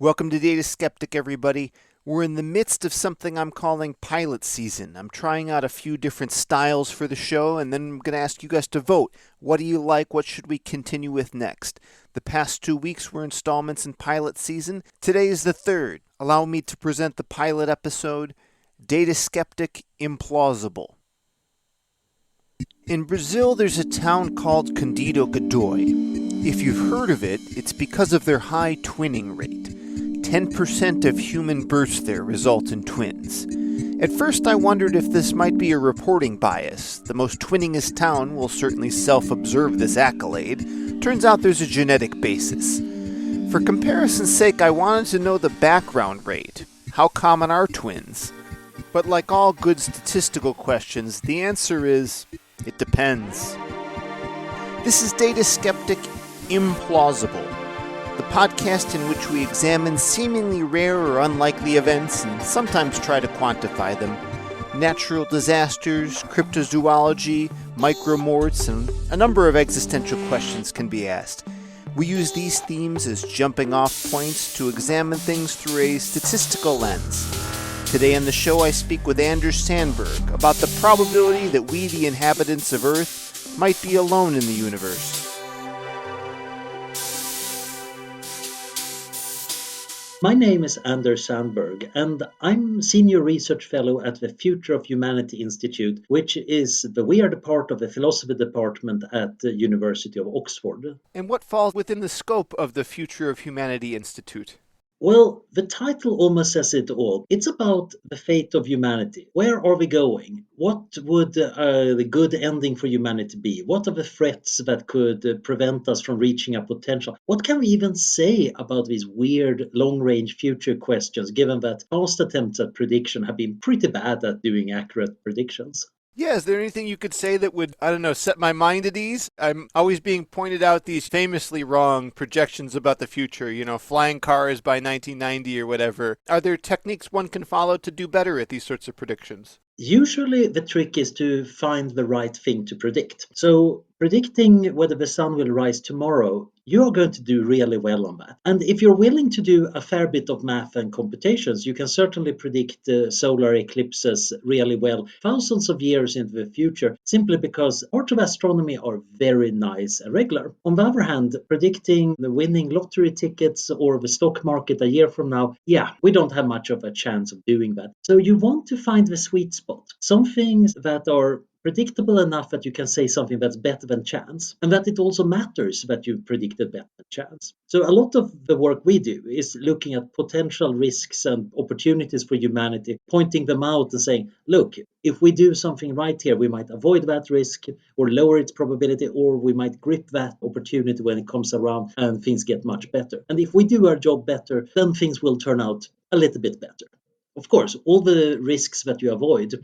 Welcome to Data Skeptic, everybody. We're in the midst of something I'm calling pilot season. I'm trying out a few different styles for the show, and then I'm going to ask you guys to vote. What do you like? What should we continue with next? The past 2 weeks were installments in pilot season. Today is the third. Allow me to present the pilot episode, Data Skeptic Implausible. In Brazil, there's a town called Candido Godoy. If you've heard of it, it's because of their high twinning rate. 10% of human births there result in twins. At first I wondered if this might be a reporting bias. The most twinningest town will certainly self-observe this accolade. Turns out there's a genetic basis. For comparison's sake, I wanted to know the background rate. How common are twins? But like all good statistical questions, the answer is, it depends. This is Data Skeptic Implausible, the podcast in which we examine seemingly rare or unlikely events and sometimes try to quantify them. Natural disasters, cryptozoology, micromorts, and a number of existential questions can be asked. We use these themes as jumping off points to examine things through a statistical lens. Today on the show I speak with Sanburg about the probability that we, the inhabitants of Earth, might be alone in the universe. My name is Anders Sanburg, and I'm Senior Research Fellow at the Future of Humanity Institute, we are the part of the Philosophy Department at the University of Oxford. And what falls within the scope of the Future of Humanity Institute? Well, the title almost says it all. It's about the fate of humanity. Where are we going? What would the good ending for humanity be? What are the threats that could prevent us from reaching our potential? What can we even say about these weird long-range future questions, given that past attempts at prediction have been pretty bad at doing accurate predictions? Yeah, is there anything you could say that would, set my mind at ease? I'm always being pointed out these famously wrong projections about the future, flying cars by 1990 or whatever. Are there techniques one can follow to do better at these sorts of predictions? Usually the trick is to find the right thing to predict. So predicting whether the sun will rise tomorrow, you are going to do really well on that. And if you're willing to do a fair bit of math and computations, you can certainly predict solar eclipses really well thousands of years into the future, simply because parts of astronomy are very nice and regular. On the other hand, predicting the winning lottery tickets or the stock market a year from now, we don't have much of a chance of doing that. So you want to find the sweet spot, some things that are predictable enough that you can say something that's better than chance, and that it also matters that you predicted better than chance. So a lot of the work we do is looking at potential risks and opportunities for humanity, pointing them out and saying, look, if we do something right here, we might avoid that risk or lower its probability, or we might grip that opportunity when it comes around and things get much better. And if we do our job better, then things will turn out a little bit better. Of course, all the risks that you avoid,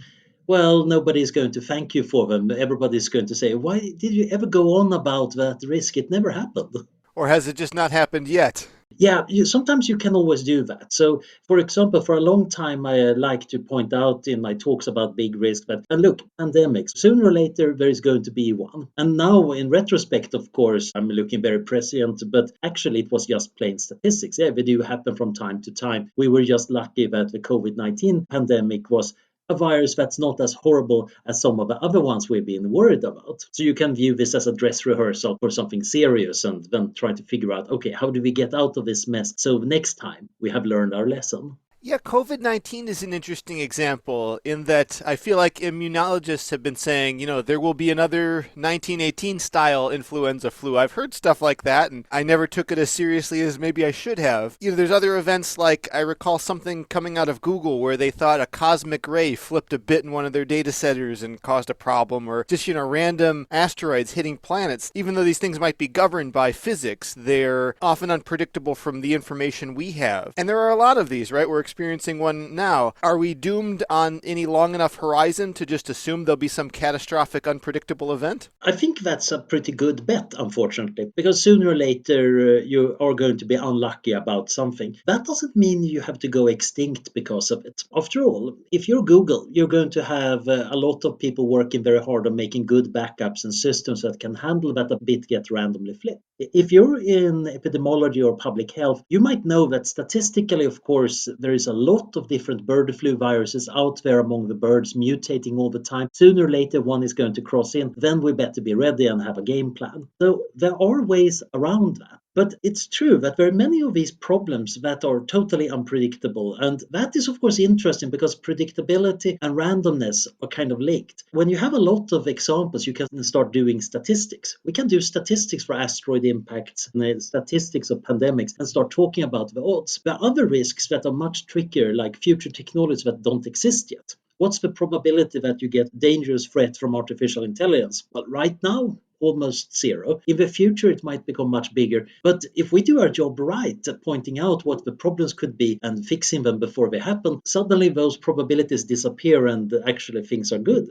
well, nobody's going to thank you for them. Everybody's going to say, why did you ever go on about that risk? It never happened. Or has it just not happened yet? Yeah, sometimes you can always do that. So, for example, for a long time, I like to point out in my talks about big risk that, and look, pandemics, sooner or later, there is going to be one. And now, in retrospect, of course, I'm looking very prescient, but actually it was just plain statistics. Yeah, they do happen from time to time. We were just lucky that the COVID-19 pandemic was a virus that's not as horrible as some of the other ones we've been worried about. So you can view this as a dress rehearsal for something serious and then try to figure out, okay, how do we get out of this mess so next time we have learned our lesson? Yeah, COVID-19 is an interesting example in that I feel like immunologists have been saying, there will be another 1918 style influenza flu. I've heard stuff like that, and I never took it as seriously as maybe I should have. There's other events like I recall something coming out of Google where they thought a cosmic ray flipped a bit in one of their data centers and caused a problem, or just, random asteroids hitting planets. Even though these things might be governed by physics, they're often unpredictable from the information we have. And there are a lot of these, right? We're experiencing one now. Are we doomed on any long enough horizon to just assume there'll be some catastrophic, unpredictable event? I think that's a pretty good bet, unfortunately, because sooner or later you are going to be unlucky about something. That doesn't mean you have to go extinct because of it. After all, if you're Google, you're going to have a lot of people working very hard on making good backups and systems that can handle that a bit get randomly flipped. If you're in epidemiology or public health, you might know that statistically, of course, there is a lot of different bird flu viruses out there among the birds mutating all the time. Sooner or later, one is going to cross in. Then we better be ready and have a game plan. So there are ways around that. But it's true that there are many of these problems that are totally unpredictable. And that is, of course, interesting because predictability and randomness are kind of linked. When you have a lot of examples, you can start doing statistics. We can do statistics for asteroid impacts and statistics of pandemics and start talking about the odds. There are other risks that are much trickier, like future technologies that don't exist yet. What's the probability that you get dangerous threat from artificial intelligence? Well, right now, almost zero. In the future, it might become much bigger. But if we do our job right, pointing out what the problems could be and fixing them before they happen, suddenly those probabilities disappear and actually things are good.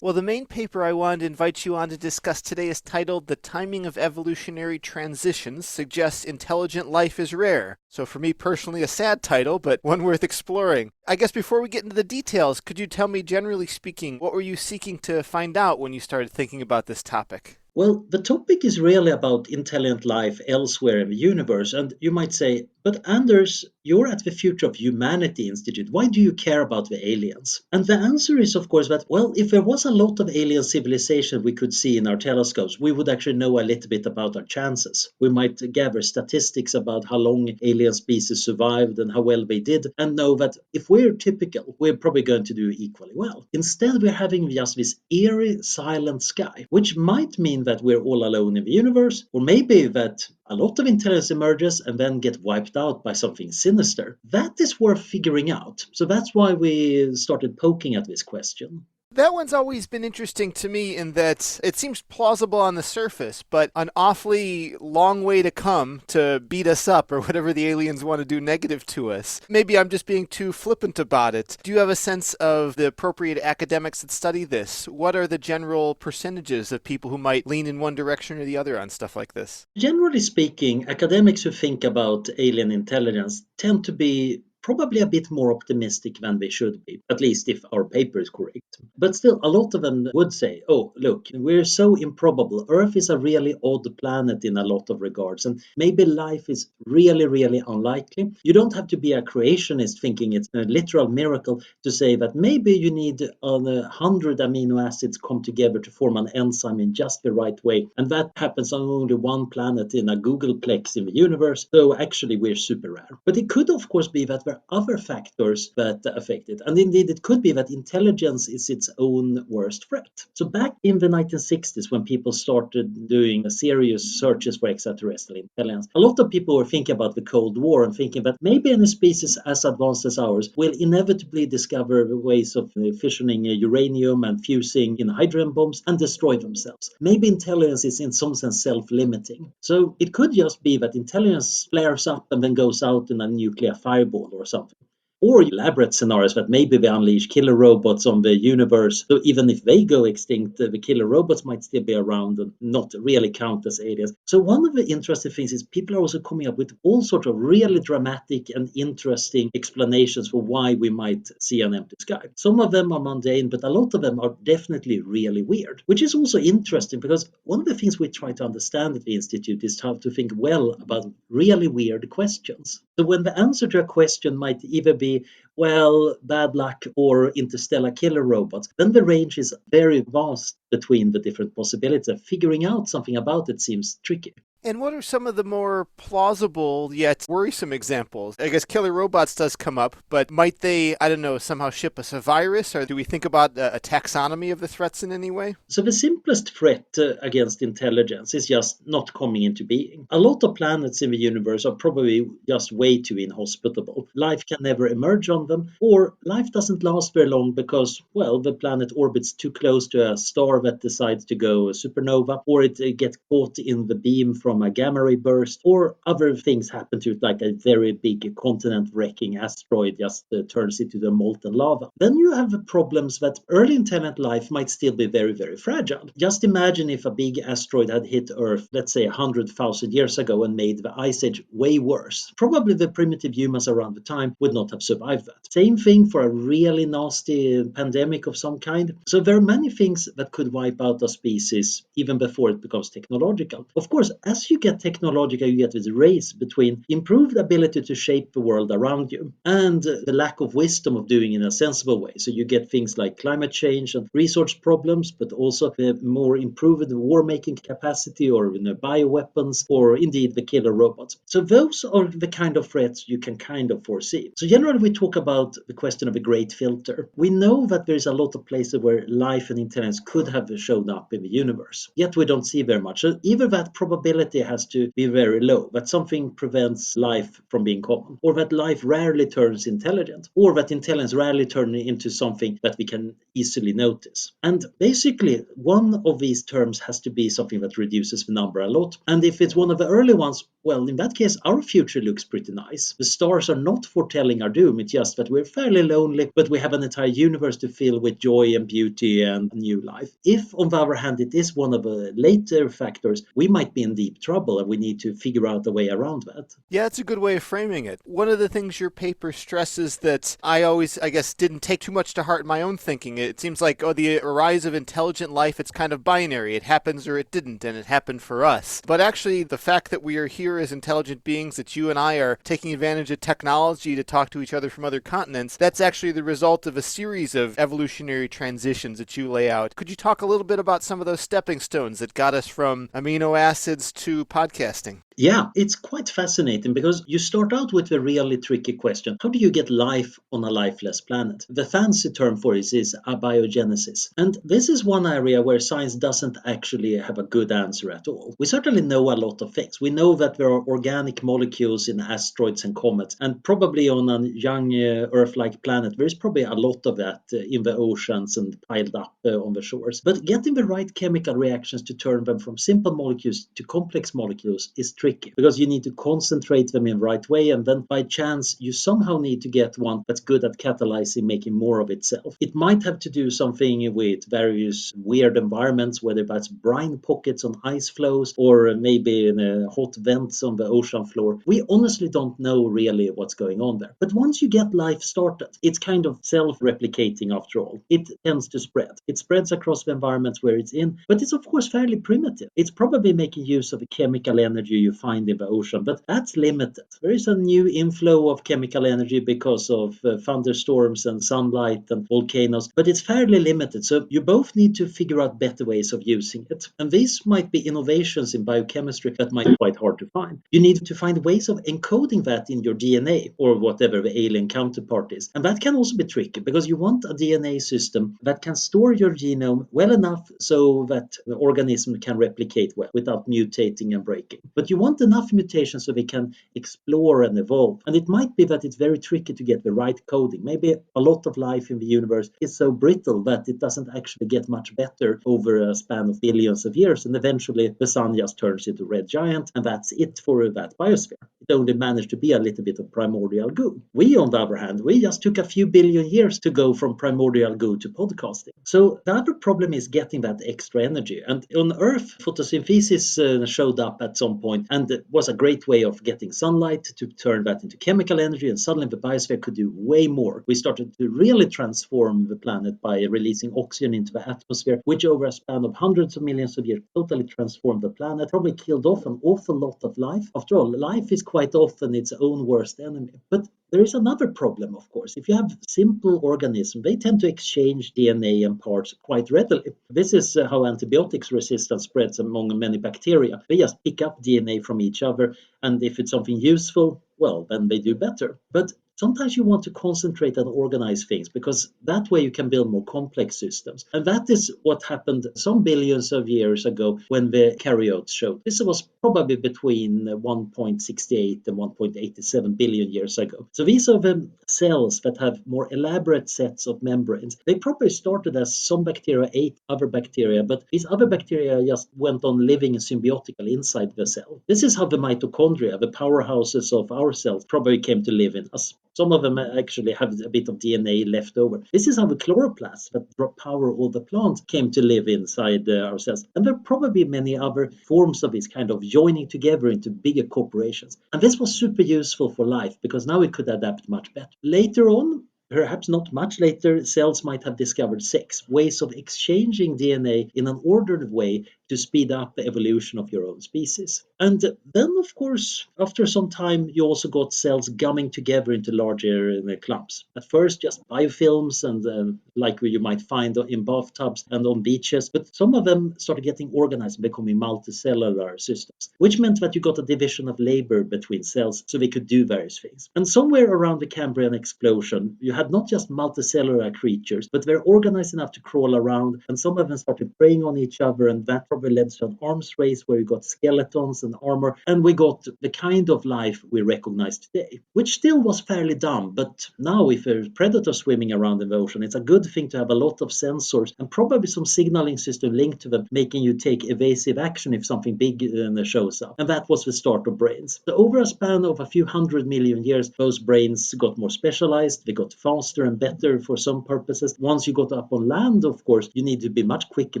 Well, the main paper I wanted to invite you on to discuss today is titled The Timing of Evolutionary Transitions Suggests Intelligent Life is Rare. So for me personally, a sad title, but one worth exploring. I guess before we get into the details, could you tell me, generally speaking, what were you seeking to find out when you started thinking about this topic? Well, the topic is really about intelligent life elsewhere in the universe. And you might say, but Anders, you're at the Future of Humanity Institute. Why do you care about the aliens? And the answer is, of course, that, well, if there was a lot of alien civilization we could see in our telescopes, we would actually know a little bit about our chances. We might gather statistics about how long alien species survived and how well they did, and know that if we're typical, we're probably going to do equally well. Instead, we're having just this eerie, silent sky, which might mean that we're all alone in the universe, or maybe that a lot of intelligence emerges and then get wiped out by something sinister. That is worth figuring out. So that's why we started poking at this question. That one's always been interesting to me in that it seems plausible on the surface, but an awfully long way to come to beat us up or whatever the aliens want to do negative to us. Maybe I'm just being too flippant about it. Do you have a sense of the appropriate academics that study this? What are the general percentages of people who might lean in one direction or the other on stuff like this? Generally speaking, academics who think about alien intelligence tend to be probably a bit more optimistic than they should be, at least if our paper is correct. But still, a lot of them would say, oh, look, we're so improbable. Earth is a really odd planet in a lot of regards, and maybe life is really, really unlikely. You don't have to be a creationist thinking it's a literal miracle to say that maybe you need 100 amino acids come together to form an enzyme in just the right way, and that happens on only one planet in a Googleplex in the universe, so actually we're super rare. But it could, of course, be that there are other factors that affect it, and indeed it could be that intelligence is its own worst threat. So back in the 1960s, when people started doing serious searches for extraterrestrial intelligence, a lot of people were thinking about the Cold War and thinking that maybe any species as advanced as ours will inevitably discover ways of fissioning uranium and fusing in hydrogen bombs and destroy themselves. Maybe intelligence is in some sense self-limiting. So it could just be that intelligence flares up and then goes out in a nuclear fireball or something. Or elaborate scenarios that maybe they unleash killer robots on the universe. So even if they go extinct, the killer robots might still be around and not really count as aliens. So one of the interesting things is people are also coming up with all sorts of really dramatic and interesting explanations for why we might see an empty sky. Some of them are mundane, but a lot of them are definitely really weird, which is also interesting because one of the things we try to understand at the Institute is how to think well about really weird questions. So when the answer to a question might either be, well, bad luck or interstellar killer robots, then the range is very vast between the different possibilities. Figuring out something about it seems tricky. And what are some of the more plausible yet worrisome examples? I guess killer robots does come up, but might they, I don't know, somehow ship us a virus? Or do we think about a taxonomy of the threats in any way? So the simplest threat against intelligence is just not coming into being. A lot of planets in the universe are probably just way too inhospitable. Life can never emerge on them, or life doesn't last very long because, well, the planet orbits too close to a star that decides to go supernova, or it gets caught in the beam from from a gamma ray burst, or other things happen to it, like a very big continent wrecking asteroid just turns into the molten lava. Then you have problems that early intelligent life might still be very, very fragile. Just imagine if a big asteroid had hit Earth, let's say 100,000 years ago, and made the ice age way worse. Probably the primitive humans around the time would not have survived that. Same thing for a really nasty pandemic of some kind. So there are many things that could wipe out a species even before it becomes technological. Of course, as you get technological, you get this race between improved ability to shape the world around you and the lack of wisdom of doing it in a sensible way. So you get things like climate change and resource problems, but also the more improved war-making capacity, or bioweapons, or indeed the killer robots. So those are the kind of threats you can kind of foresee. So generally we talk about the question of a great filter. We know that there's a lot of places where life and intelligence could have shown up in the universe, yet we don't see very much. So either that probability has to be very low, that something prevents life from being common, or that life rarely turns intelligent, or that intelligence rarely turns into something that we can easily notice. And basically, one of these terms has to be something that reduces the number a lot. And if it's one of the early ones, well, in that case, our future looks pretty nice. The stars are not foretelling our doom. It's just that we're fairly lonely, but we have an entire universe to fill with joy and beauty and new life. If, on the other hand, it is one of the later factors, we might be in deep trouble, and we need to figure out a way around that. Yeah, it's a good way of framing it. One of the things your paper stresses that I always, I guess, didn't take too much to heart in my own thinking, it seems like, the rise of intelligent life, it's kind of binary. It happens or it didn't, and it happened for us. But actually, the fact that we are here as intelligent beings, that you and I are taking advantage of technology to talk to each other from other continents, that's actually the result of a series of evolutionary transitions that you lay out. Could you talk a little bit about some of those stepping stones that got us from amino acids to podcasting? Yeah, it's quite fascinating because you start out with a really tricky question. How do you get life on a lifeless planet? The fancy term for it is abiogenesis. And this is one area where science doesn't actually have a good answer at all. We certainly know a lot of things. We know that there are organic molecules in asteroids and comets, and probably on a young Earth-like planet, there's probably a lot of that in the oceans and piled up on the shores. But getting the right chemical reactions to turn them from simple molecules to complex molecules is tricky, because you need to concentrate them in the right way, and then by chance you somehow need to get one that's good at catalyzing, making more of itself. It might have to do something with various weird environments, whether that's brine pockets on ice floes, or maybe in hot vents on the ocean floor. We honestly don't know really what's going on there. But once you get life started, it's kind of self-replicating after all. It tends to spread. It spreads across the environments where it's in, but it's of course fairly primitive. It's probably making use of the chemical energy you find in the ocean, but that's limited. There is a new inflow of chemical energy because of thunderstorms and sunlight and volcanoes, but it's fairly limited. So you both need to figure out better ways of using it. And these might be innovations in biochemistry that might be quite hard to find. You need to find ways of encoding that in your DNA, or whatever the alien counterpart is. And that can also be tricky, because you want a DNA system that can store your genome well enough so that the organism can replicate well without mutating and breaking. But you want enough mutations so they can explore and evolve. And it might be that it's very tricky to get the right coding. Maybe a lot of life in the universe is so brittle that it doesn't actually get much better over a span of billions of years, and eventually the sun just turns into a red giant, and that's it for that biosphere. It only managed to be a little bit of primordial goo. We, on the other hand, we just took a few billion years to go from primordial goo to podcasting. So the other problem is getting that extra energy. And on Earth, photosynthesis showed up at some point, and it was a great way of getting sunlight to turn that into chemical energy, and suddenly the biosphere could do way more. We started to really transform the planet by releasing oxygen into the atmosphere, which over a span of hundreds of millions of years totally transformed the planet, probably killed off an awful lot of life. After all, life is quite often its own worst enemy. But there is another problem, of course. If you have simple organisms, they tend to exchange DNA and parts quite readily. This is how antibiotics resistance spreads among many bacteria. They just pick up DNA from each other, and if it's something useful, well, then they do better. But Sometimes you want to concentrate and organize things because that way you can build more complex systems. And that is what happened some billions of years ago when the eukaryotes showed. This was probably between 1.68 and 1.87 billion years ago. So these are the cells that have more elaborate sets of membranes. They probably started as some bacteria ate other bacteria, but these other bacteria just went on living symbiotically inside the cell. This is how the mitochondria, the powerhouses of our cells, probably came to live in us. Some of them actually have a bit of DNA left over. This is how the chloroplasts that power all the plants came to live inside our cells. And there are probably many other forms of this kind of joining together into bigger corporations. And this was super useful for life because now it could adapt much better. Later on, perhaps not much later, cells might have discovered sex, ways of exchanging DNA in an ordered way to speed up the evolution of your own species. And then, of course, after some time, you also got cells gumming together into larger clumps. At first, just biofilms and like you might find in bathtubs and on beaches, but some of them started getting organized and becoming multicellular systems, which meant that you got a division of labor between cells so they could do various things. And somewhere around the Cambrian explosion, you had not just multicellular creatures, but they're organized enough to crawl around, and some of them started preying on each other, and that probably led to an arms race where you got skeletons and armor, and we got the kind of life we recognize today, which still was fairly dumb. But now if a predator swimming around in the ocean, it's a good thing to have a lot of sensors and probably some signaling system linked to them, making you take evasive action if something big shows up. And that was the start of brains. So over a span of a few 100 million years, those brains got more specialized, they got faster and better for some purposes. Once you got up on land, of course, you need to be much quicker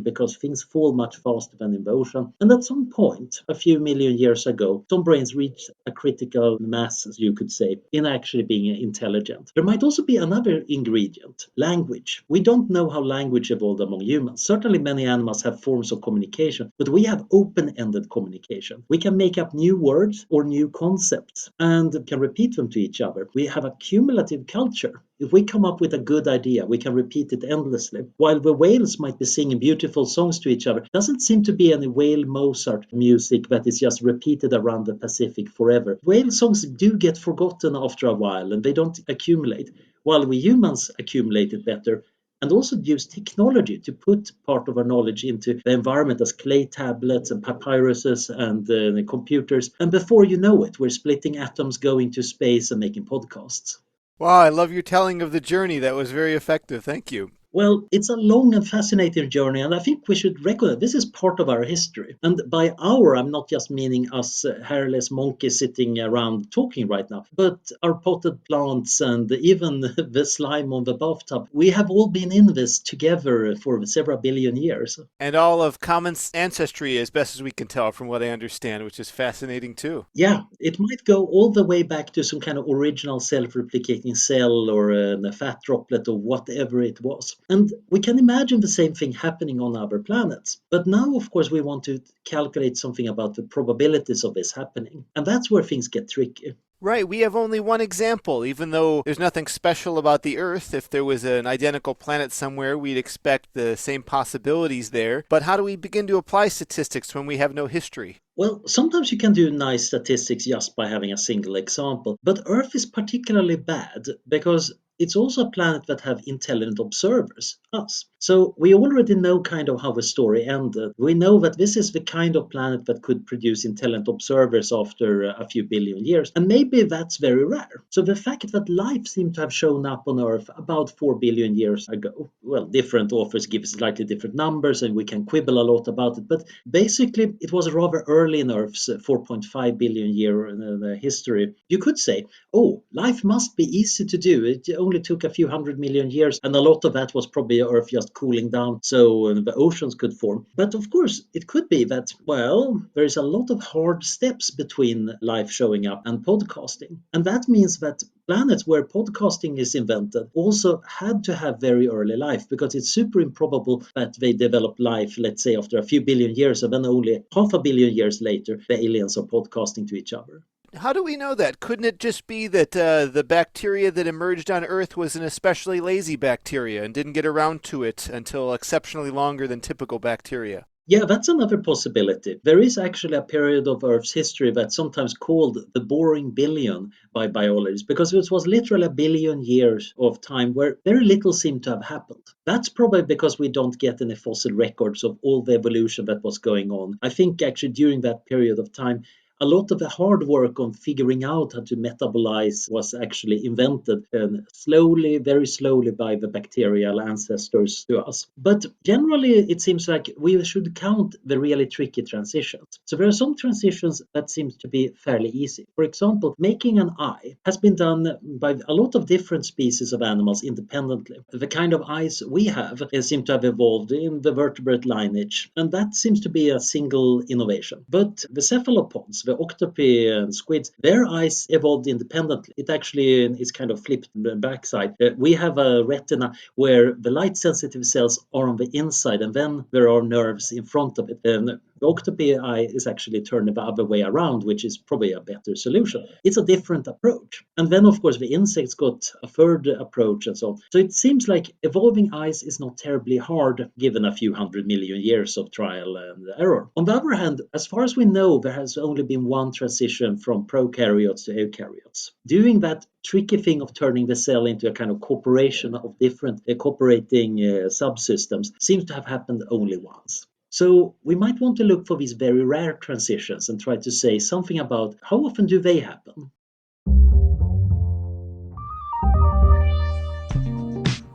because things fall much faster than in the ocean. And at some point, a few million years ago, some brains reached a critical mass, as you could say, in actually being intelligent. There might also be another ingredient, language. We don't know how language evolved among humans. Certainly many animals have forms of communication, but we have open-ended communication. We can make up new words or new concepts and can repeat them to each other. We have a cumulative culture. If we come up with a good idea, we can repeat it endlessly. While the whales might be singing beautiful songs to each other, doesn't seem to be any whale Mozart music that is just repeated around the Pacific forever. Whale songs do get forgotten after a while and they don't accumulate, while we humans accumulate it better and also use technology to put part of our knowledge into the environment as clay tablets and papyruses and computers. And before you know it, we're splitting atoms, going to space and making podcasts. Wow, I love your telling of the journey. That was very effective. Thank you. Well, it's a long and fascinating journey, and I think we should recognize this is part of our history. And by our, I'm not just meaning us hairless monkeys sitting around talking right now, but our potted plants and even the slime on the bathtub. We have all been in this together for several billion years. And all of common ancestry, as best as we can tell from what I understand, which is fascinating too. Yeah, it might go all the way back to some kind of original self-replicating cell or a fat droplet or whatever it was. And we can imagine the same thing happening on other planets. But now, of course, we want to calculate something about the probabilities of this happening. And that's where things get tricky. Right, we have only one example. Even though there's nothing special about the Earth, if there was an identical planet somewhere, we'd expect the same possibilities there. But how do we begin to apply statistics when we have no history? Well, sometimes you can do nice statistics just by having a single example. But Earth is particularly bad because it's also a planet that have intelligent observers, us. So we already know kind of how the story ended. We know that this is the kind of planet that could produce intelligent observers after a few billion years. And maybe that's very rare. So the fact that life seemed to have shown up on Earth about 4 billion years ago, well, different authors give slightly different numbers and we can quibble a lot about it. But basically, it was rather early in Earth's 4.5 billion year history. You could say, oh, life must be easy to do. It only took a few 100 million years, and a lot of that was probably Earth just cooling down so the oceans could form. But of course, it could be that, well, there is a lot of hard steps between life showing up and podcasting. And that means that planets where podcasting is invented also had to have very early life, because it's super improbable that they develop life, let's say, after a few billion years, and then only half a billion years later, the aliens are podcasting to each other. How do we know that? Couldn't it just be that the bacteria that emerged on Earth was an especially lazy bacteria and didn't get around to it until exceptionally longer than typical bacteria? Yeah, that's another possibility. There is actually a period of Earth's history that's sometimes called the boring billion by biologists because it was literally a billion years of time where very little seemed to have happened. That's probably because we don't get any fossil records of all the evolution that was going on. I think actually during that period of time, a lot of the hard work on figuring out how to metabolize was actually invented and slowly, very slowly by the bacterial ancestors to us. But generally, it seems like we should count the really tricky transitions. So there are some transitions that seems to be fairly easy. For example, making an eye has been done by a lot of different species of animals independently. The kind of eyes we have seem to have evolved in the vertebrate lineage, and that seems to be a single innovation. But the cephalopods, the octopi and squids, their eyes evolved independently. It actually is kind of flipped the backside. We have a retina where the light sensitive cells are on the inside and then there are nerves in front of it. And the octopi eye is actually turned the other way around, which is probably a better solution. It's a different approach. And then, of course, the insects got a third approach and so on. So it seems like evolving eyes is not terribly hard given a few 100 million years of trial and error. On the other hand, as far as we know, there has only been one transition from prokaryotes to eukaryotes. Doing that tricky thing of turning the cell into a kind of corporation of different cooperating subsystems seems to have happened only once. So we might want to look for these very rare transitions and try to say something about how often do they happen.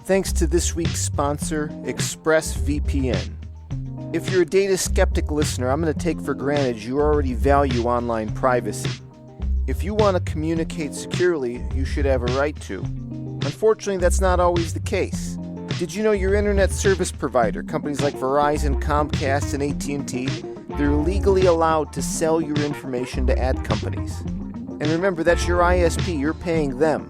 Thanks to this week's sponsor, ExpressVPN. If you're a data skeptic listener, I'm going to take for granted you already value online privacy. If you want to communicate securely, you should have a right to. Unfortunately, that's not always the case. Did you know your internet service provider, companies like Verizon, Comcast, and AT&T, they're legally allowed to sell your information to ad companies? And remember, that's your ISP, you're paying them.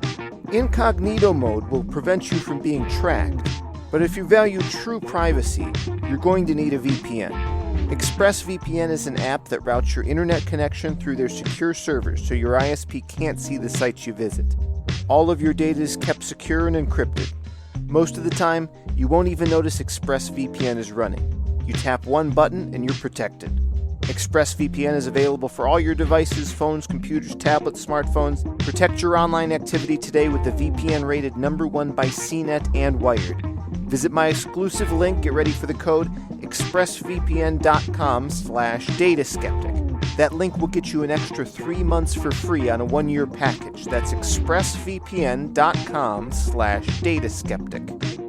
Incognito mode will prevent you from being tracked, but if you value true privacy, you're going to need a VPN. ExpressVPN is an app that routes your internet connection through their secure servers so your ISP can't see the sites you visit. All of your data is kept secure and encrypted. Most of the time, you won't even notice ExpressVPN is running. You tap one button and you're protected. ExpressVPN is available for all your devices, phones, computers, tablets, smartphones. Protect your online activity today with the VPN rated #1 by CNET and Wired. Visit my exclusive link, get ready for the code, expressvpn.com/dataskeptic. That link will get you an extra 3 months for free on a 1-year package. That's expressvpn.com/dataskeptic.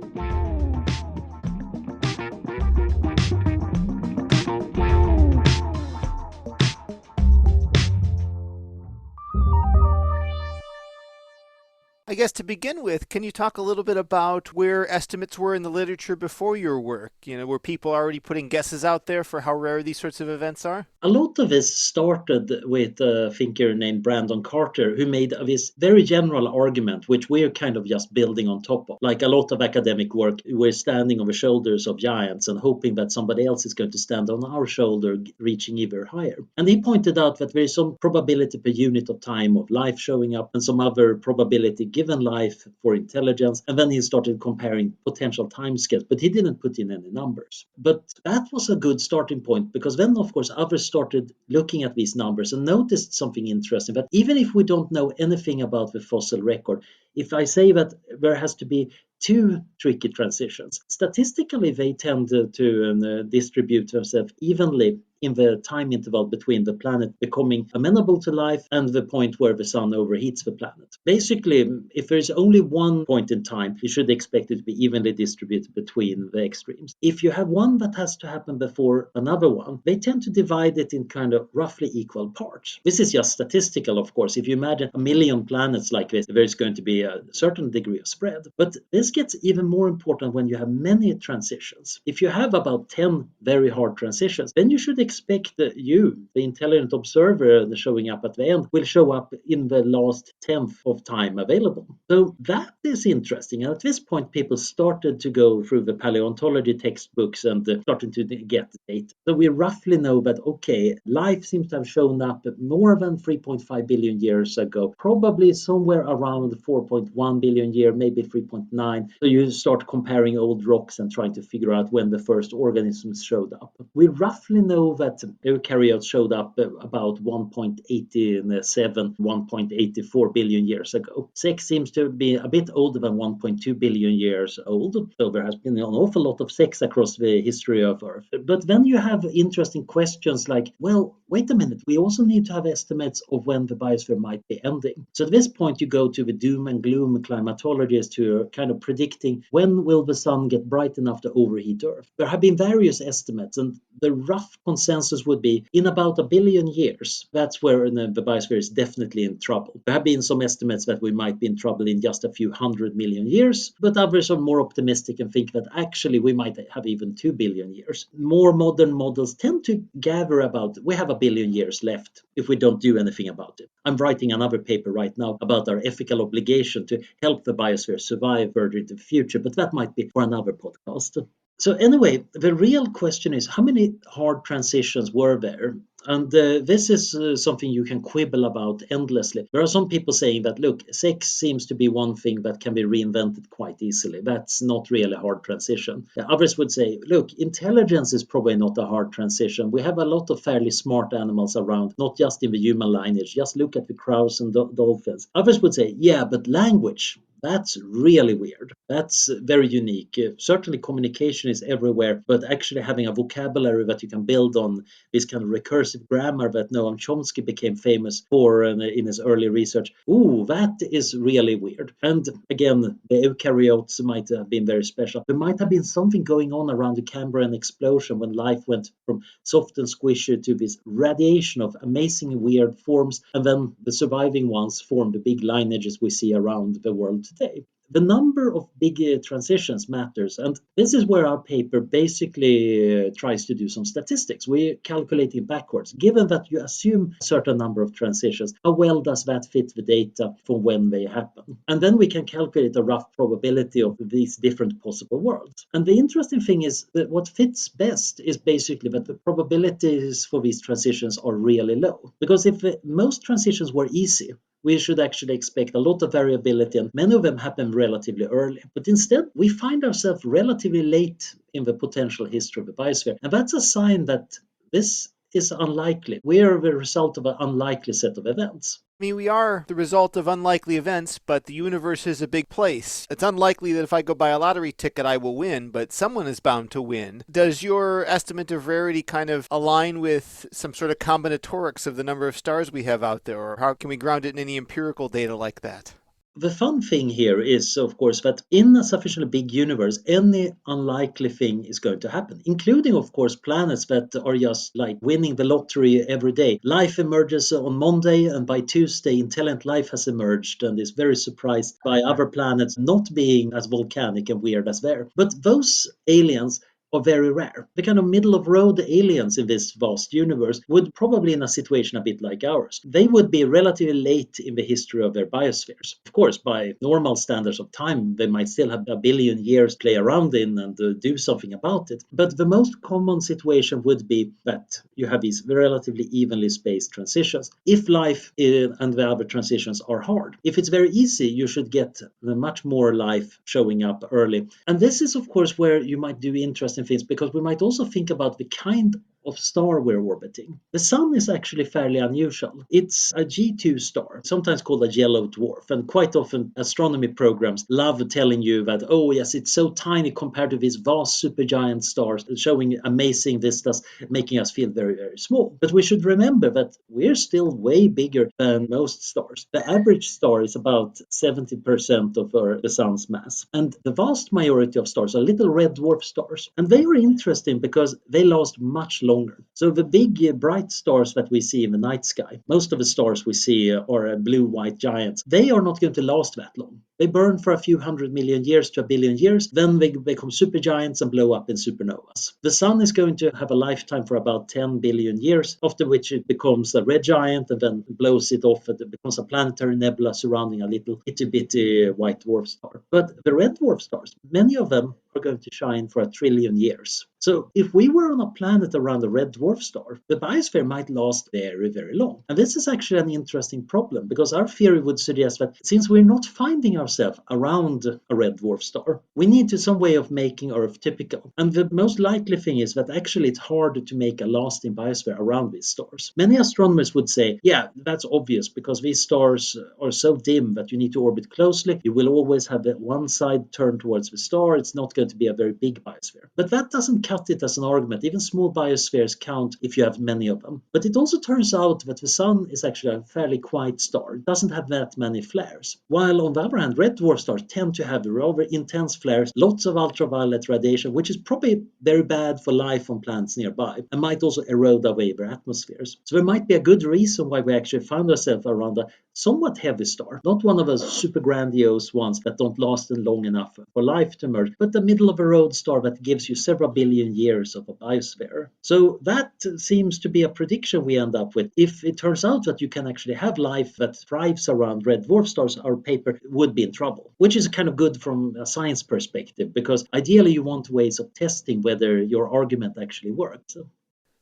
I guess to begin with, can you talk a little bit about where estimates were in the literature before your work? Were people already putting guesses out there for how rare these sorts of events are? A lot of this started with a thinker named Brandon Carter, who made this very general argument, which we're kind of just building on top of. Like a lot of academic work, we're standing on the shoulders of giants and hoping that somebody else is going to stand on our shoulder, reaching even higher. And he pointed out that there is some probability per unit of time of life showing up and some other probability given life for intelligence. And then he started comparing potential timescales, but he didn't put in any numbers. But that was a good starting point because then, of course, others started looking at these numbers and noticed something interesting, that even if we don't know anything about the fossil record, if I say that there has to be 2 tricky transitions, statistically they tend to distribute themselves evenly in the time interval between the planet becoming amenable to life and the point where the sun overheats the planet. Basically, if there is only one point in time, you should expect it to be evenly distributed between the extremes. If you have one that has to happen before another one, they tend to divide it in kind of roughly equal parts. This is just statistical, of course. If you imagine a million planets like this, there's going to be a certain degree of spread. But this gets even more important when you have many transitions. If you have about 10 very hard transitions, then you should expect that you, the intelligent observer showing up at the end, will show up in the last 10th of time available. So that is interesting. And at this point, people started to go through the paleontology textbooks and starting to get the data. So we roughly know that, okay, life seems to have shown up more than 3.5 billion years ago, probably somewhere around 4.5 3.1 billion year, maybe 3.9. So you start comparing old rocks and trying to figure out when the first organisms showed up. We roughly know that eukaryotes showed up about 1.87, 1.84 billion years ago. Sex seems to be a bit older than 1.2 billion years old, so there has been an awful lot of sex across the history of Earth. But then you have interesting questions like, well, wait a minute, we also need to have estimates of when the biosphere might be ending. So at this point, you go to the doom and gloom climatologists who are kind of predicting when will the sun get bright enough to overheat Earth. There have been various estimates, and the rough consensus would be in about 1 billion years. That's where the biosphere is definitely in trouble. There have been some estimates that we might be in trouble in just a few 100 million years, but others are more optimistic and think that actually we might have even 2 billion years. More modern models tend to gather about we have 1 billion years left if we don't do anything about it. I'm writing another paper right now about our ethical obligation to help the biosphere survive further into the future, but that might be for another podcast. So anyway, the real question is how many hard transitions were there? And this is something you can quibble about endlessly. There are some people saying that, look, sex seems to be one thing that can be reinvented quite easily. That's not really a hard transition. Others would say, look, intelligence is probably not a hard transition. We have a lot of fairly smart animals around, not just in the human lineage. Just look at the crows and dolphins. Others would say, yeah, but language, that's really weird. That's very unique. Certainly communication is everywhere, but actually having a vocabulary that you can build on this kind of recursive grammar that Noam Chomsky became famous for in his early research, that is really weird. And again, the eukaryotes might have been very special. There might have been something going on around the Cambrian explosion when life went from soft and squishy to this radiation of amazing weird forms, and then the surviving ones formed the big lineages we see around the world today. The number of big transitions matters, and this is where our paper basically tries to do some statistics. We're calculating backwards. Given that you assume a certain number of transitions, how well does that fit the data from when they happen? And then we can calculate a rough probability of these different possible worlds. And the interesting thing is that what fits best is basically that the probabilities for these transitions are really low. Because if most transitions were easy, we should actually expect a lot of variability, and many of them happen relatively early. But instead, we find ourselves relatively late in the potential history of the biosphere. And that's a sign that this is unlikely. We are the result of an unlikely set of events. I mean, we are the result of unlikely events, but the universe is a big place. It's unlikely that if I go buy a lottery ticket, I will win, but someone is bound to win. Does your estimate of rarity kind of align with some sort of combinatorics of the number of stars we have out there, or how can we ground it in any empirical data like that? The fun thing here is, of course, that in a sufficiently big universe, any unlikely thing is going to happen, including, of course, planets that are just like winning the lottery every day. Life emerges on Monday, and by Tuesday, intelligent life has emerged and is very surprised by other planets not being as volcanic and weird as theirs. But those aliens are very rare. The kind of middle-of-road aliens in this vast universe would probably in a situation a bit like ours. They would be relatively late in the history of their biospheres. Of course, by normal standards of time, they might still have 1 billion years to play around in and do something about it. But the most common situation would be that you have these relatively evenly spaced transitions. If life and the other transitions are hard. If it's very easy, you should get much more life showing up early. And this is, of course, where you might do interesting things, because we might also think about the kind of star we're orbiting. The sun is actually fairly unusual. It's a G2 star, sometimes called a yellow dwarf, and quite often astronomy programs love telling you that, oh yes, it's so tiny compared to these vast supergiant stars, showing amazing vistas, making us feel very, very small. But we should remember that we're still way bigger than most stars. The average star is about 70% of the sun's mass, and the vast majority of stars are little red dwarf stars, and they are interesting because they last much longer. So the big bright stars that we see in the night sky, most of the stars we see are blue-white giants. They are not going to last that long. They burn for a few 100 million years to 1 billion years, then they become supergiants and blow up in supernovas. The sun is going to have a lifetime for about 10 billion years, after which it becomes a red giant and then blows it off and it becomes a planetary nebula surrounding a little itty-bitty white dwarf star. But the red dwarf stars, many of them are going to shine for 1 trillion years. So if we were on a planet around a red dwarf star, the biosphere might last very, very long. And this is actually an interesting problem, because our theory would suggest that since we're not finding our ourselves around a red dwarf star. We need to some way of making Earth typical. And the most likely thing is that actually it's hard to make a lasting biosphere around these stars. Many astronomers would say, yeah, that's obvious because these stars are so dim that you need to orbit closely. You will always have one side turned towards the star. It's not going to be a very big biosphere. But that doesn't cut it as an argument. Even small biospheres count if you have many of them. But it also turns out that the sun is actually a fairly quiet star. It doesn't have that many flares. While on the other hand, red dwarf stars tend to have rather intense flares, lots of ultraviolet radiation, which is probably very bad for life on planets nearby, and might also erode away their atmospheres. So there might be a good reason why we actually found ourselves around a somewhat heavy star, not one of those super grandiose ones that don't last long enough for life to emerge, but the middle of the road star that gives you several billion years of a biosphere. So that seems to be a prediction we end up with. If it turns out that you can actually have life that thrives around red dwarf stars, our paper would be in trouble, which is kind of good from a science perspective, because ideally you want ways of testing whether your argument actually works.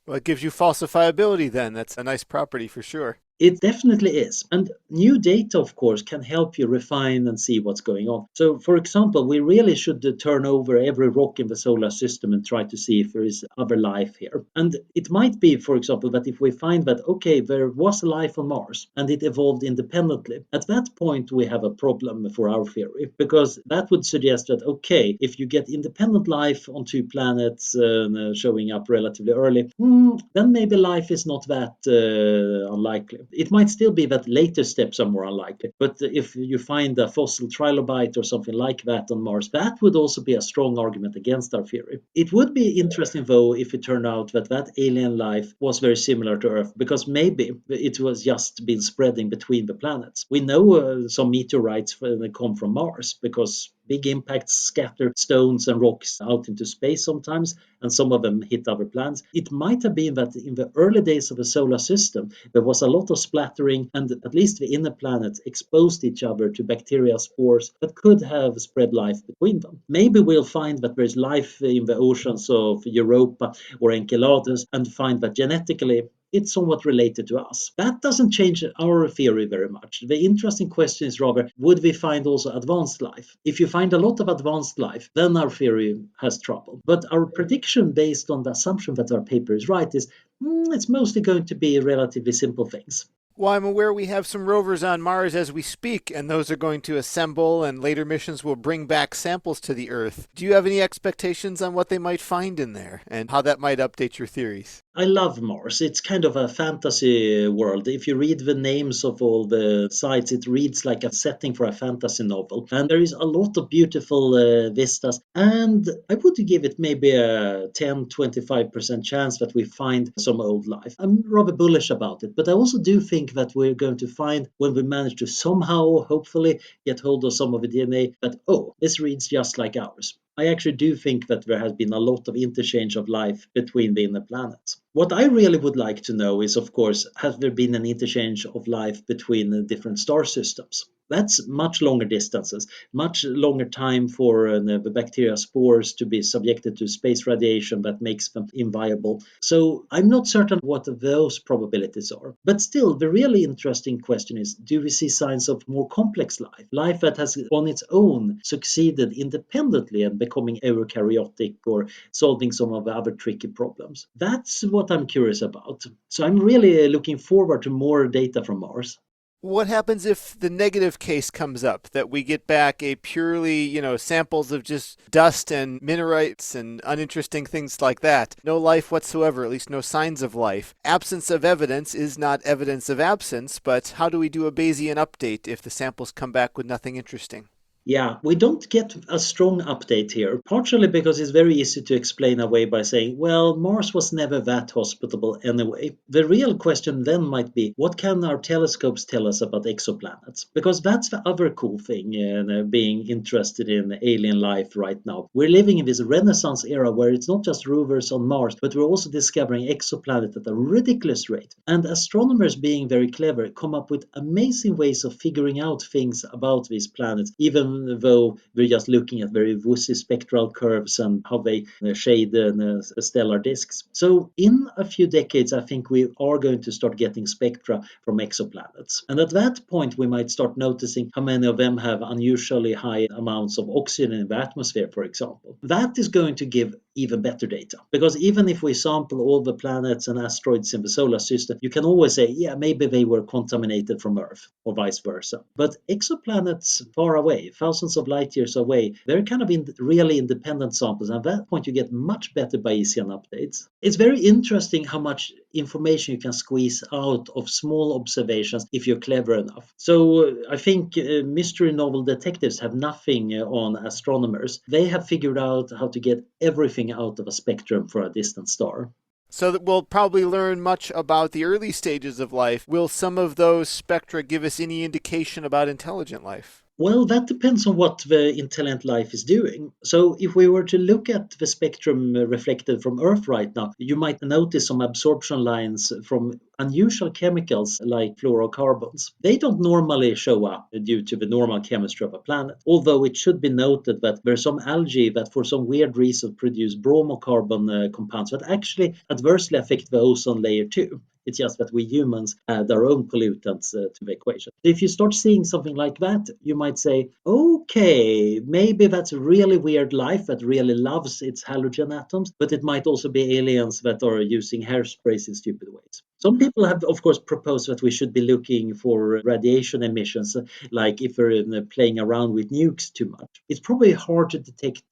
Well, it gives you falsifiability then. That's a nice property for sure. It definitely is. And new data, of course, can help you refine and see what's going on. So, for example, we really should turn over every rock in the solar system and try to see if there is other life here. And it might be, for example, that if we find that, okay, there was life on Mars and it evolved independently, at that point we have a problem for our theory, because that would suggest that, okay, if you get independent life on two planets showing up relatively early, then maybe life is not that unlikely. It might still be that later steps are more unlikely, but if you find a fossil trilobite or something like that on Mars, that would also be a strong argument against our theory. It would be interesting, though, if it turned out that that alien life was very similar to Earth, because maybe it was just been spreading between the planets. We know some meteorites come from Mars because big impacts scatter stones and rocks out into space sometimes, and some of them hit other planets. It might have been that in the early days of the solar system, there was a lot of splattering, and at least the inner planets exposed each other to bacteria spores that could have spread life between them. Maybe we'll find that there's life in the oceans of Europa or Enceladus and find that genetically it's somewhat related to us. That doesn't change our theory very much. The interesting question is rather, would we find also advanced life? If you find a lot of advanced life, then our theory has trouble. But our prediction based on the assumption that our paper is right is it's mostly going to be relatively simple things. Well, I'm aware we have some rovers on Mars as we speak, and those are going to assemble, and later missions will bring back samples to the Earth. Do you have any expectations on what they might find in there, and how that might update your theories? I love Mars. It's kind of a fantasy world. If you read the names of all the sites, it reads like a setting for a fantasy novel. And there is a lot of beautiful vistas. And I would give it maybe a 10-25% chance that we find some old life. I'm rather bullish about it. But I also do think that we're going to find, when we manage to somehow, hopefully, get hold of some of the DNA, that, oh, this reads just like ours. I actually do think that there has been a lot of interchange of life between the inner planets. What I really would like to know is, of course, has there been an interchange of life between the different star systems? That's much longer distances, much longer time for the bacteria spores to be subjected to space radiation that makes them inviable. So I'm not certain what those probabilities are. But still, the really interesting question is, do we see signs of more complex life? Life that has on its own succeeded independently and becoming eukaryotic or solving some of the other tricky problems? That's what I'm curious about. So I'm really looking forward to more data from Mars. What happens if the negative case comes up, that we get back a purely, samples of just dust and minerites and uninteresting things like that? No life whatsoever, at least no signs of life. Absence of evidence is not evidence of absence, but how do we do a Bayesian update if the samples come back with nothing interesting? Yeah, we don't get a strong update here, partially because it's very easy to explain away by saying, well, Mars was never that hospitable anyway. The real question then might be, what can our telescopes tell us about exoplanets? Because that's the other cool thing in being interested in alien life right now. We're living in this Renaissance era where it's not just rovers on Mars, but we're also discovering exoplanets at a ridiculous rate. And astronomers, being very clever, come up with amazing ways of figuring out things about these planets, even even though we're just looking at very woozy spectral curves and how they shade stellar disks. So in a few decades, I think we are going to start getting spectra from exoplanets. And at that point, we might start noticing how many of them have unusually high amounts of oxygen in the atmosphere, for example. That is going to give even better data. Because even if we sample all the planets and asteroids in the solar system, you can always say, yeah, maybe they were contaminated from Earth or vice versa. But exoplanets far away, thousands of light years away, they're kind of really independent samples. And at that point, you get much better Bayesian updates. It's very interesting how much information you can squeeze out of small observations if you're clever enough. So I think mystery novel detectives have nothing on astronomers. They have figured out how to get everything out of a spectrum for a distant star. So that we'll probably learn much about the early stages of life. Will some of those spectra give us any indication about intelligent life? Well, that depends on what the intelligent life is doing. So if we were to look at the spectrum reflected from Earth right now, you might notice some absorption lines from unusual chemicals like fluorocarbons. They don't normally show up due to the normal chemistry of a planet, although it should be noted that there are some algae that for some weird reason produce bromocarbon compounds that actually adversely affect the ozone layer too. It's just that we humans add our own pollutants to the equation. If you start seeing something like that, you might say, okay, maybe that's a really weird life that really loves its halogen atoms, but it might also be aliens that are using hairsprays in stupid ways. Some people have, of course, proposed that we should be looking for radiation emissions, like if we're playing around with nukes too much. It's probably hard to detect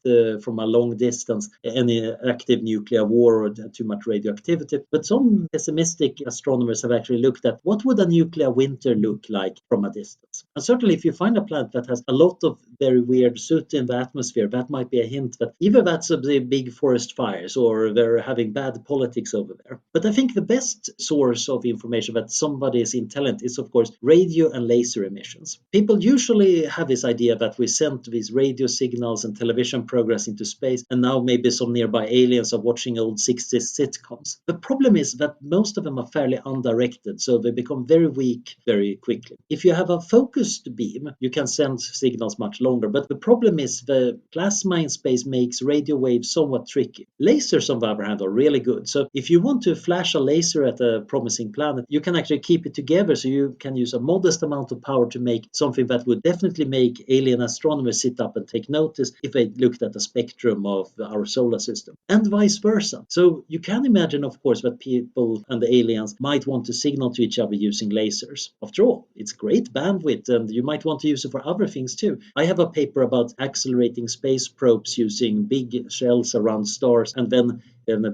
from a long distance any active nuclear war or too much radioactivity, but some pessimistic astronomers have actually looked at what would a nuclear winter look like from a distance. And certainly if you find a planet that has a lot of very weird soot in the atmosphere, that might be a hint that either that's the big forest fires or they're having bad politics over there. But I think the best source of information that somebody is intelligent is, of course, radio and laser emissions. People usually have this idea that we sent these radio signals and television programs into space, and now maybe some nearby aliens are watching old 60s sitcoms. The problem is that most of them are fairly undirected, so they become very weak very quickly. If you have a focused beam, you can send signals much longer, but the problem is the plasma in space makes radio waves somewhat tricky. Lasers, on the other hand, are really good. So if you want to flash a laser at a promising planet, you can actually keep it together, so you can use a modest amount of power to make something that would definitely make alien astronomers sit up and take notice if they looked at the spectrum of our solar system, and vice versa. So you can imagine, of course, that people and the aliens might want to signal to each other using lasers. After all, it's great bandwidth, and you might want to use it for other things too. I have a paper about accelerating space probes using big shells around stars and then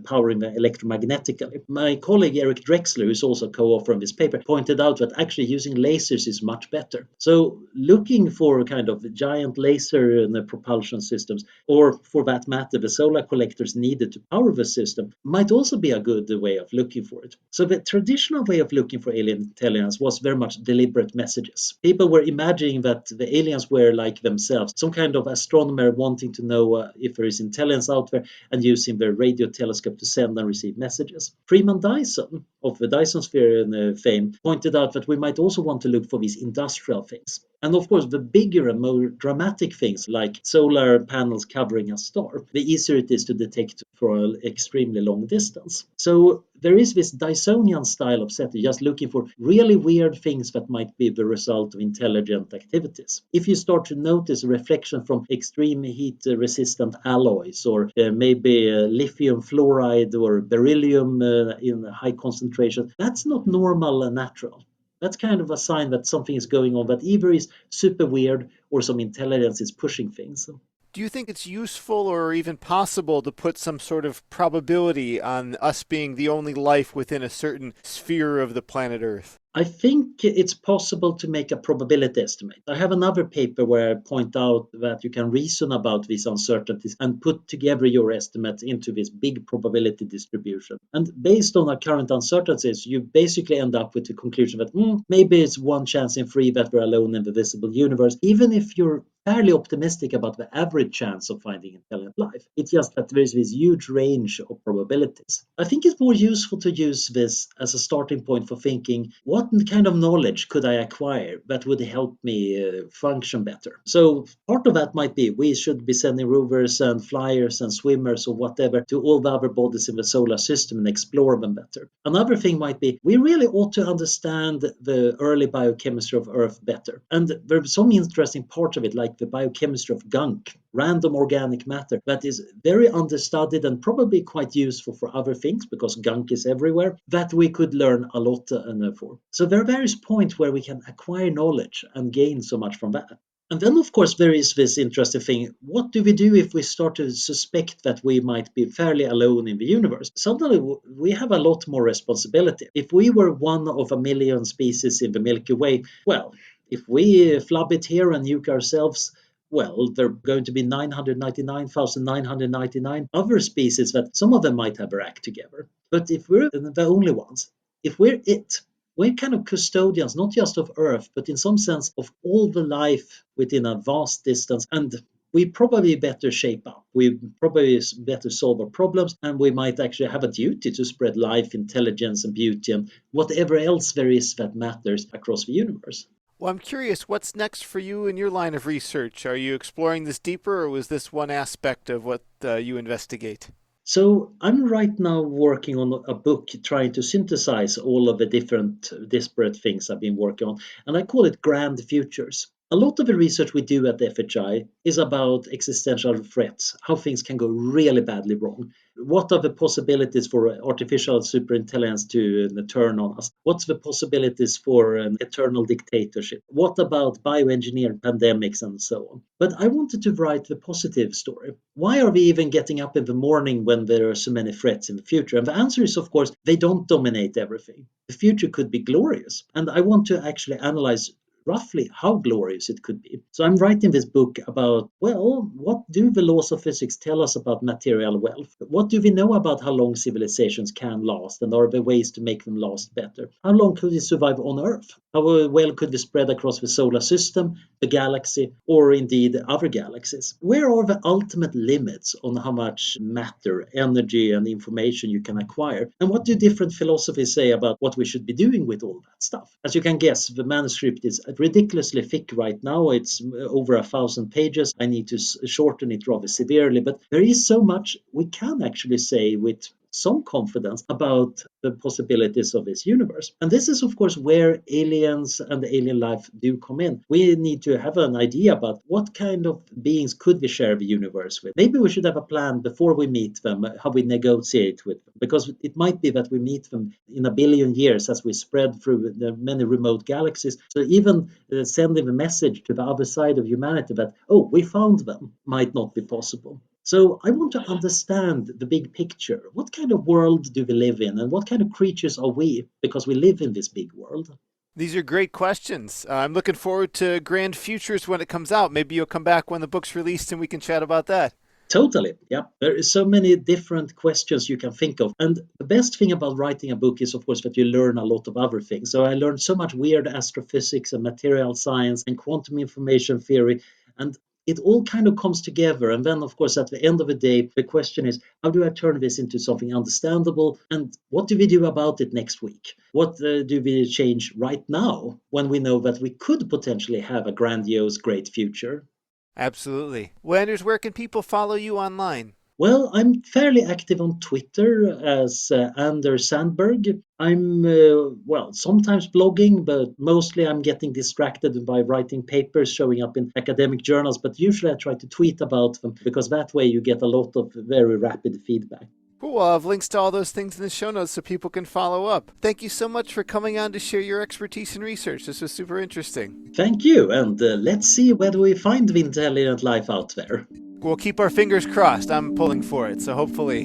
powering them electromagnetically. My colleague Eric Drexler, who's also co-author on this paper, pointed out that actually using lasers is much better. So looking for kind of giant laser propulsion systems, or for that matter, the solar collectors needed to power the system, might also be a good way of looking for it. So the traditional way of looking for alien intelligence was very much deliberate messages. People were imagining that the aliens were like themselves, some kind of astronomer wanting to know if there is intelligence out there and using their radio telescope to send and receive messages. Freeman Dyson, of the Dyson Sphere fame, pointed out that we might also want to look for these industrial things. And of course, the bigger and more dramatic things like solar panels covering a star, the easier it is to detect for an extremely long distance. So there is this Dysonian style of setting, just looking for really weird things that might be the result of intelligent activities. If you start to notice a reflection from extreme heat-resistant alloys, or maybe lithium fluoride or beryllium in high concentration, that's not normal and natural. That's kind of a sign that something is going on that either is super weird or some intelligence is pushing things. Do you think it's useful or even possible to put some sort of probability on us being the only life within a certain sphere of the planet Earth? I think it's possible to make a probability estimate. I have another paper where I point out that you can reason about these uncertainties and put together your estimates into this big probability distribution. And based on our current uncertainties, you basically end up with the conclusion that maybe it's one chance in three that we're alone in the visible universe, even if you're fairly optimistic about the average chance of finding intelligent life. It's just that there's this huge range of probabilities. I think it's more useful to use this as a starting point for thinking, what kind of knowledge could I acquire that would help me function better? So part of that might be we should be sending rovers and flyers and swimmers or whatever to all the other bodies in the solar system and explore them better. Another thing might be we really ought to understand the early biochemistry of Earth better. And there's some interesting parts of it, like the biochemistry of gunk, random organic matter, that is very understudied and probably quite useful for other things because gunk is everywhere, that we could learn a lot for. So there are various points where we can acquire knowledge and gain so much from that. And then, of course, there is this interesting thing. What do we do if we start to suspect that we might be fairly alone in the universe? Suddenly, we have a lot more responsibility. If we were one of a million species in the Milky Way, well, if we flub it here and nuke ourselves, well, there are going to be 999,999 other species that some of them might have their act together. But if we're the only ones, if we're it, we're kind of custodians, not just of Earth, but in some sense of all the life within a vast distance. And we probably better shape up. We probably better solve our problems. And we might actually have a duty to spread life, intelligence, and beauty, and whatever else there is that matters across the universe. Well, I'm curious, what's next for you in your line of research? Are you exploring this deeper, or was this one aspect of what you investigate? So I'm right now working on a book trying to synthesize all of the different disparate things I've been working on, and I call it Grand Futures. A lot of the research we do at the FHI is about existential threats, how things can go really badly wrong. What are the possibilities for artificial superintelligence to turn on us? What's the possibilities for an eternal dictatorship? What about bioengineered pandemics and so on? But I wanted to write the positive story. Why are we even getting up in the morning when there are so many threats in the future? And the answer is, of course, they don't dominate everything. The future could be glorious. And I want to actually analyze roughly how glorious it could be. So I'm writing this book about, well, what do the laws of physics tell us about material wealth? What do we know about how long civilizations can last, and are there ways to make them last better? How long could we survive on Earth? How well could we spread across the solar system, the galaxy, or indeed other galaxies? Where are the ultimate limits on how much matter, energy, and information you can acquire? And what do different philosophies say about what we should be doing with all that stuff? As you can guess, the manuscript is ridiculously thick right now. It's over 1,000 pages. I need to shorten it rather severely, but there is so much we can actually say with some confidence about the possibilities of this universe. And this is, of course, where aliens and alien life do come in. We need to have an idea about what kind of beings could we share the universe with. Maybe we should have a plan before we meet them, how we negotiate with them, because it might be that we meet them in a billion years as we spread through the many remote galaxies. So even sending a message to the other side of humanity that, oh, we found them, might not be possible. So I want to understand the big picture. What kind of world do we live in, and what kind of creatures are we because we live in this big world? These are great questions. I'm looking forward to Grand Futures when it comes out. Maybe you'll come back when the book's released and we can chat about that. Totally. Yeah. There is so many different questions you can think of. And the best thing about writing a book is, of course, that you learn a lot of other things. So I learned so much weird astrophysics and material science and quantum information theory. And it all kind of comes together. And then, of course, at the end of the day, the question is, how do I turn this into something understandable? And what do we do about it next week? What do we change right now when we know that we could potentially have a grandiose, great future? Absolutely. Well, Anders, where can people follow you online? Well, I'm fairly active on Twitter as Anders Sandberg. I'm, sometimes blogging, but mostly I'm getting distracted by writing papers showing up in academic journals. But usually I try to tweet about them because that way you get a lot of very rapid feedback. Cool. I'll have links to all those things in the show notes so people can follow up. Thank you so much for coming on to share your expertise and research. This was super interesting. Thank you. And let's see whether we find the intelligent life out there. We'll keep our fingers crossed. I'm pulling for it, so hopefully.